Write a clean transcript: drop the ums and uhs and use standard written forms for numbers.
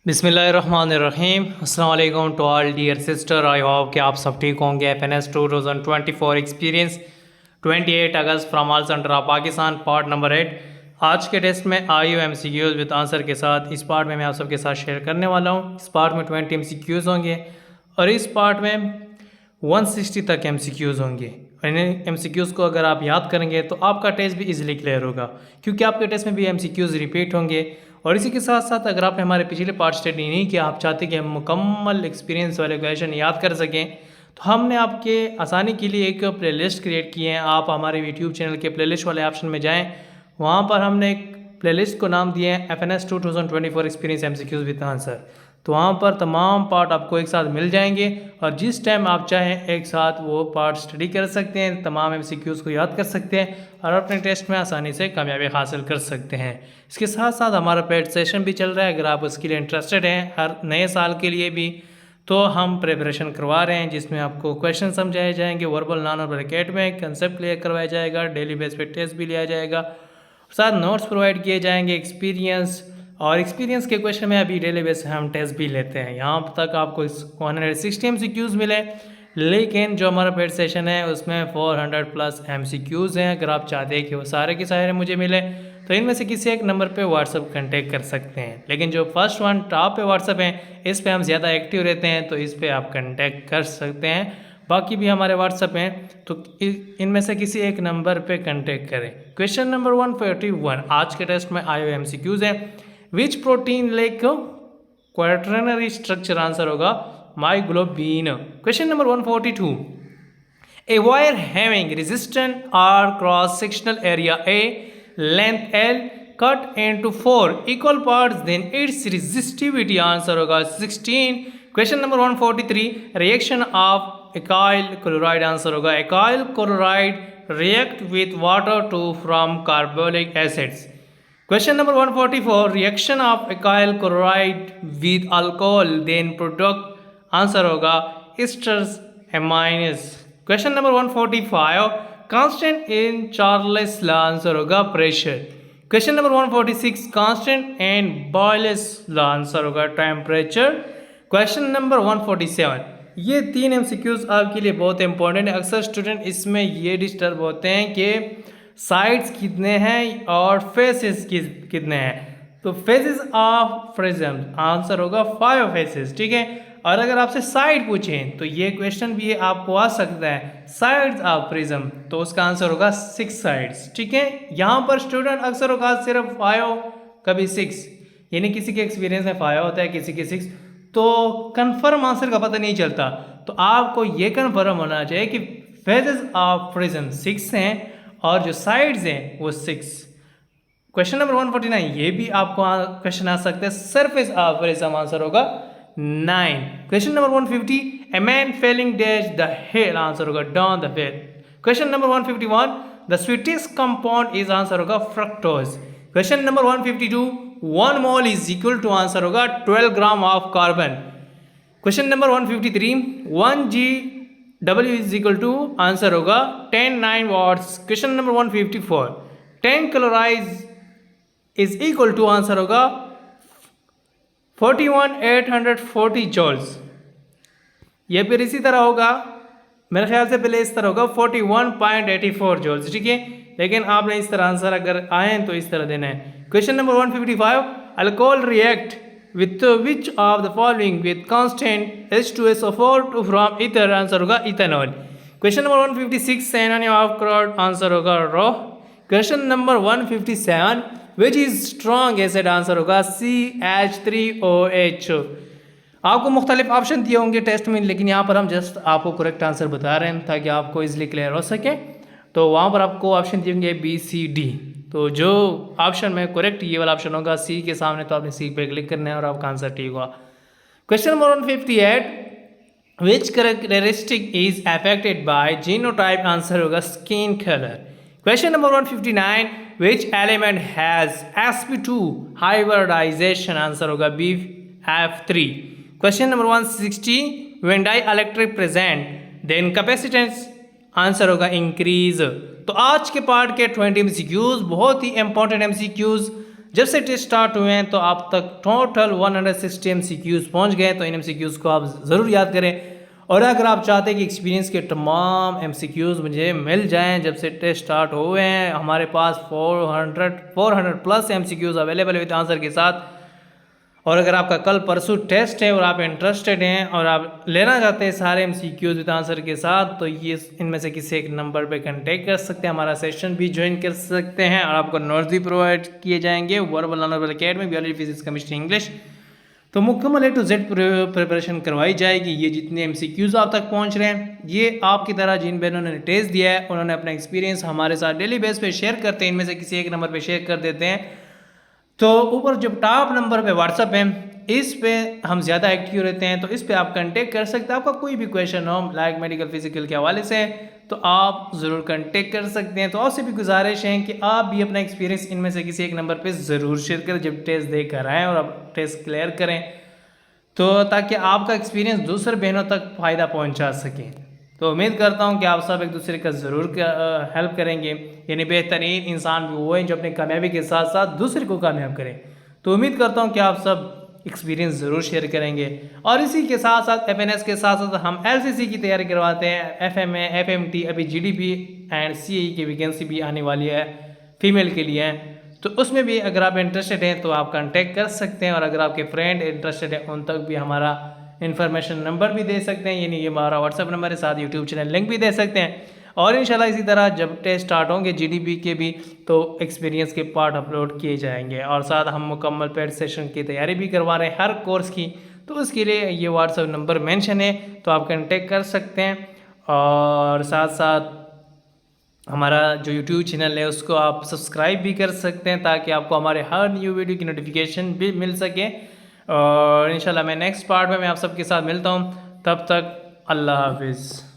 बिस्मिल्लाहिर्रहमानिर्रहीम। अस्सलाम वालेकुम to all dear sister. I hope कि आप सब ठीक होंगे। FNS 2024 एक्सपीरियंस 28 अगस्त from all centre of Pakistan part number 8। आज के टेस्ट में MCQs विद आंसर के साथ इस पार्ट में मैं आप सबके साथ शेयर करने वाला हूँ। इस पार्ट में 20 MCQs होंगे और इस पार्ट में 160 तक MCQs होंगे। इन MCQs को अगर आप याद करेंगे तो आपका टेस्ट भी इजीली क्लियर होगा, क्योंकि आपके टेस्ट में भी MCQs रिपीट होंगे। और इसी के साथ साथ अगर आपने हमारे पिछले पार्ट स्टडी नहीं किया, आप चाहते कि हम मुकम्मल एक्सपीरियंस वाले क्वेश्चन याद कर सकें, तो हमने आपके आसानी के लिए एक प्लेलिस्ट क्रिएट की है। आप हमारे यूट्यूब चैनल के प्लेलिस्ट वाले ऑप्शन में जाएं, वहाँ पर हमने एक प्लेलिस्ट को नाम दिया है FNS 2024 experience MCQs with answer. तो वहाँ पर तमाम पार्ट आपको एक साथ मिल जाएंगे और जिस टाइम आप चाहें एक साथ वो पार्ट स्टडी कर सकते हैं, तमाम MCQs को याद कर सकते हैं और अपने टेस्ट में आसानी से कामयाबी हासिल कर सकते हैं। इसके साथ साथ हमारा पेड सेशन भी चल रहा है। अगर आप उसके लिए इंटरेस्टेड हैं, हर नए साल के लिए भी, तो हम प्रिपरेशन करवा रहे हैं जिसमें आपको क्वेश्चन समझाए जाएंगे, verbal non verbal academic concept clear करवाया जाएगा, डेली बेस पे टेस्ट भी लिया जाएगा, साथ नोट्स प्रोवाइड किए जाएंगे, एक्सपीरियंस और एक्सपीरियंस के क्वेश्चन में अभी डेली बेस हम टेस्ट भी लेते हैं। यहाँ तक आपको 160 MCQs मिले, लेकिन जो हमारा पेड सेशन है उसमें 400+ MCQs हैं। अगर आप चाहते हैं कि वो सारे के सारे मुझे मिले तो इनमें से किसी एक नंबर पे व्हाट्सअप कांटेक्ट कर सकते हैं। लेकिन जो फर्स्ट वन टॉप पे व्हाट्सअप है, इस पे हम ज़्यादा एक्टिव रहते हैं, तो इस पे आप कांटेक्ट कर सकते हैं। बाकी भी हमारे व्हाट्सअप हैं, तो इनमें से किसी एक नंबर पे कांटेक्ट करें। क्वेश्चन नंबर 141 आज के टेस्ट में आए हुए MCQs हैं। Which protein lack quaternary structure, answer होगा myoglobin. Question number 142 A wire having resistant R cross sectional area A, length L, cut into 4 equal parts, then its resistivity, answer होगा 16। Question number 143 reaction of acyl chloride, answer होगा acyl chloride react with water to from carbonic acids. Question number 144 reaction of acyl chloride with alcohol then product, answer होगा esters amines. Question number 145 constant in Charles law, answer होगा pressure. Question number 146 constant in Boyle's law, answer होगा temperature. Question number 147 ये 3 MCQs आपके लिए बहुत important है। अक्सर student इसमें ये डिस्टर्ब होते हैं कि साइड्स कितने हैं और फेसेस कितने हैं। तो फेसेस ऑफ प्रिज्म, आंसर होगा 5 फेसेस, ठीक है। और अगर आपसे साइड पूछें तो ये क्वेश्चन भी आपको आ सकता है, साइड्स ऑफ प्रिज्म, तो उसका आंसर होगा 6 साइड्स, ठीक है। यहाँ पर स्टूडेंट अक्सर होगा सिर्फ 5, कभी 6, यानी किसी के एक्सपीरियंस में 5 होता है, किसी के 6, तो कंफर्म आंसर का पता नहीं चलता। तो आपको ये कंफर्म होना चाहिए कि फेसेस ऑफ प्रिज्म 6 हैं और जो साइड्स हैं वो 6। क्वेश्चन नंबर 149 ये भी आपको क्वेश्चन आ सकते हैं, सरफेस ऑफ प्रिज्म, आंसर होगा 9। Question number 150 a man falling dash the hill, answer होगा down the hill. Question number 151 the sweetest compound is, answer होगा fructose. Question number 152 1 mole is equal to, answer होगा 12 gram of carbon. Question number 153 1 GW is equal to, answer होगा 10 watts. Question number 154 10 chloride is equal to, answer होगा 41,840 joules. ये फिर इसी तरह होगा, मेरे ख्याल से पहले इस तरह होगा 41.84 जॉल्स, ठीक है। लेकिन आपने इस तरह आंसर अगर आए तो इस तरह देना है। Question number 155 alcohol react with which of the following with constant H2SO4 to from ether, answer होगा ethanol. Question number 156 synonym of chloride, answer होगा row. Question number 157 which is strong acid, answer होगा CH3OH। आपको मुख्तलिफ option दिए होंगे test में, लेकिन यहाँ पर हम जस्ट आपको करेक्ट आंसर बता रहे हैं ताकि आपको इजिली क्लियर हो सके। तो वहाँ पर आपको ऑप्शन दिए होंगे BCD, तो जो ऑप्शन में करेक्ट ये वाला ऑप्शन होगा सी के सामने, तो आपने सी पे क्लिक करना है और आपका आंसर ठीक होगा। Question number 158 which characteristic is affected by genotype, answer होगा skin colour. Question number 159 which element has sp2 hybridisation, answer होगा BF3। Question number 160 when dielectric present then capacitance, answer होगा इंक्रीज। तो आज के पार्ट के 20 MCQs बहुत ही important MCQs जब से टेस्ट स्टार्ट हुए हैं तो आप तक टोटल 160 MCQs पहुंच गए। तो इन MCQs को आप ज़रूर याद करें। और अगर आप चाहते हैं कि एक्सपीरियंस के तमाम MCQs मुझे मिल जाएं, जब से टेस्ट स्टार्ट हुए हैं हमारे पास 400 plus MCQs available with answer के साथ। और अगर आपका कल परसों टेस्ट है और आप इंटरेस्टेड हैं और आप लेना चाहते हैं सारे MCQs विद आंसर के साथ, तो ये इनमें से किसी एक नंबर पे कांटेक्ट कर सकते हैं, हमारा सेशन भी ज्वाइन कर सकते हैं और आपको नोट्स भी प्रोवाइड किए जाएंगे। Verbal non-verbal academy, biology, physics, chemistry, English, तो मुकम्मल A to Z प्रिपरेशन करवाई जाएगी। ये जितने MCQs आप तक पहुंच रहे हैं, ये आपकी तरह जिन बहनों ने टेस्ट दिया है उन्होंने अपना एक्सपीरियंस हमारे साथ डेली बेस पे शेयर करते हैं, इनमें से किसी एक नंबर पे शेयर कर देते हैं। तो ऊपर जो टॉप नंबर पे व्हाट्सअप है, इस पे हम ज़्यादा एक्टिव रहते हैं, तो इस पे आप कांटेक्ट कर सकते हैं। आपका कोई भी क्वेश्चन हो लाइक मेडिकल फिजिकल के हवाले से, तो आप ज़रूर कांटेक्ट कर सकते हैं। तो आपसे भी गुजारिश है कि आप भी अपना एक्सपीरियंस इनमें से किसी एक नंबर पे ज़रूर शेयर करें जब टेस्ट दे कर आएँ और आप टेस्ट क्लियर करें, तो ताकि आपका एक्सपीरियंस दूसरे बहनों तक फ़ायदा पहुँचा सके। तो उम्मीद करता हूँ कि आप सब एक दूसरे का ज़रूर हेल्प करेंगे। यानी बेहतरीन इंसान भी वो हैं जो अपनी कामयाबी के साथ साथ दूसरे को कामयाब करें। तो उम्मीद करता हूँ कि आप सब एक्सपीरियंस ज़रूर शेयर करेंगे। और इसी के साथ साथ FNS के साथ साथ हम LCC की तैयारी करवाते हैं, FMA, FMT, अभी GDP एंड CAE की वैकेंसी भी आने वाली है फीमेल के लिए। तो उसमें भी अगर आप इंटरेस्टेड हैं तो आप कांटेक्ट कर सकते हैं। और अगर आपके फ्रेंड इंटरेस्टेड हैं उन तक भी हमारा इन्फॉर्मेशन नंबर भी दे सकते हैं, यानी ये हमारा व्हाट्सअप नंबर है, साथ यूट्यूब चैनल लिंक भी दे सकते हैं। और इंशाल्लाह इसी तरह जब टेस्ट स्टार्ट होंगे GDP के भी, तो एक्सपीरियंस के पार्ट अपलोड किए जाएंगे। और साथ हम मुकम्मल पेड सेशन की तैयारी भी करवा रहे हैं हर कोर्स की, तो उसके लिए ये व्हाट्सअप नंबर मेंशन है, तो आप कांटेक्ट कर सकते हैं। और साथ साथ हमारा जो यूट्यूब चैनल है उसको आप सब्सक्राइब भी कर सकते हैं, ताकि आपको हमारे हर न्यू वीडियो की नोटिफिकेशन भी मिल सके। और इंशाल्लाह मैं नेक्स्ट पार्ट में मैं आप सबके साथ मिलता हूँ। तब तक अल्लाह हाफिज़।